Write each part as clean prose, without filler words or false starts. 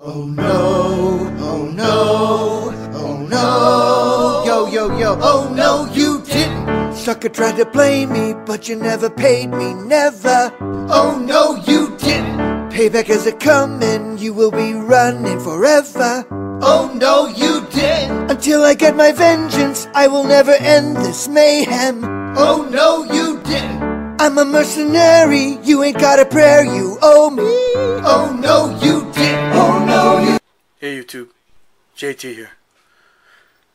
Oh no, oh no, oh no. Yo, yo, yo, oh no, you didn't. Sucker tried to blame me, but you never paid me, never. Oh no, you didn't. Payback is a coming, you will be running forever. Oh no, you didn't. Until I get my vengeance, I will never end this mayhem. Oh no, you didn't. I'm a mercenary, you ain't got a prayer, you owe me. Oh no, you didn't. Oh no, you. Hey YouTube, JT here.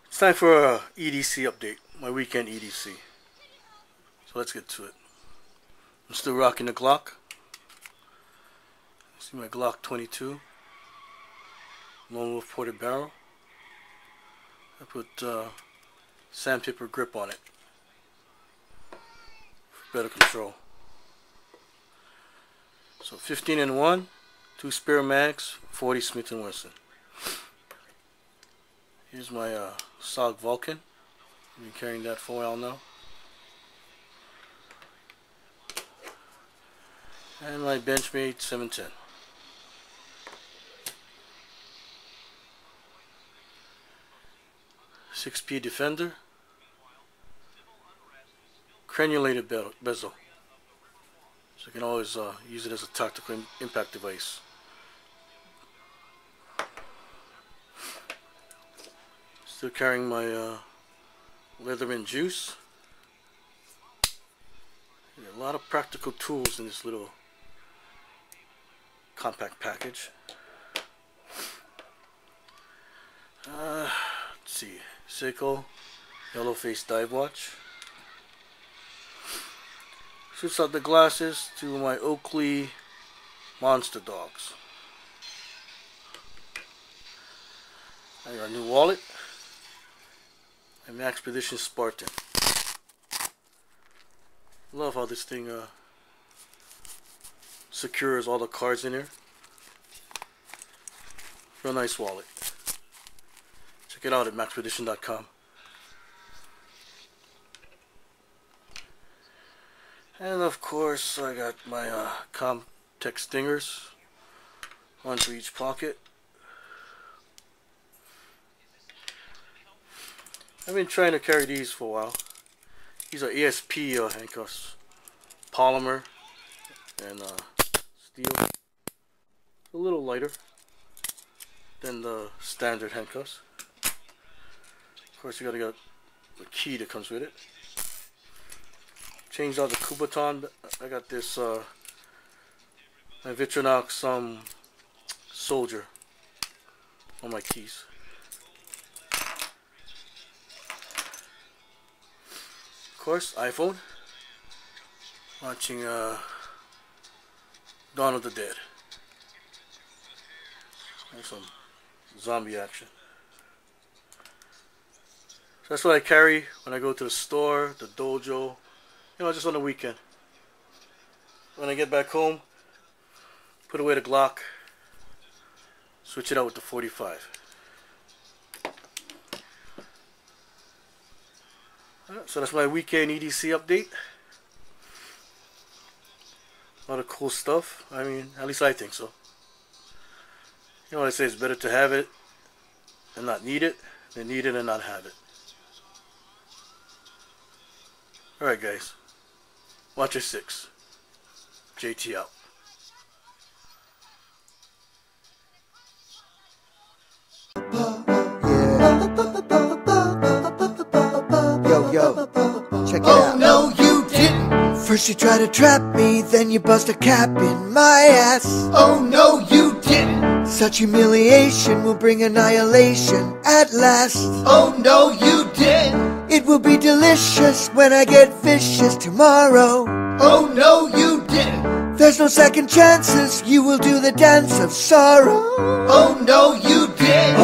It's time for a EDC update, my weekend EDC. So let's get to it. I'm still rocking the Glock. See my Glock 22. Lone Wolf ported barrel. I put sandpaper grip on it for better control. So 15-in-1, 2 spare mags, 40 Smith & Wesson. Here's my SOG Vulcan. I've been carrying that for a while now. And my Benchmade 710. Six-P Defender. Crenulated bezel. So you can always use it as a tactical impact device. Still carrying my Leatherman juice. A lot of practical tools in this little compact package. Let's see, Seiko Yellow Face Dive Watch. Switch out the glasses to my Oakley Monster Dogs. I got a new wallet. My Maxpedition Spartan. Love how this thing secures all the cards in here. Real nice wallet. Check it out at maxpedition.com. And of course I got my Comtech stingers. One for each pocket. I've been trying to carry these for a while. These are ESP handcuffs. Polymer and steel. A little lighter than the standard handcuffs. Of course you gotta get the key that comes with it. Changed out the Kubotan. I got this my Victronox Soldier on my keys. Of course, iPhone. Watching Dawn of the Dead. And some zombie action. So that's what I carry when I go to the store, the dojo, you know, just on the weekend. When I get back home, put away the Glock, switch it out with the 45. So that's my weekend EDC update. A lot of cool stuff. I mean, at least I think so. You know what I say, it's better to have it and not need it than need it and not have it. Alright guys, watch your 6. JT out. Yo, check it out. Oh no, you didn't. First you try to trap me, then you bust a cap in my ass. Oh no, you didn't. Such humiliation will bring annihilation at last. Oh no, you didn't. It will be delicious when I get vicious tomorrow. Oh no, you didn't. There's no second chances, you will do the dance of sorrow. Oh no, you didn't.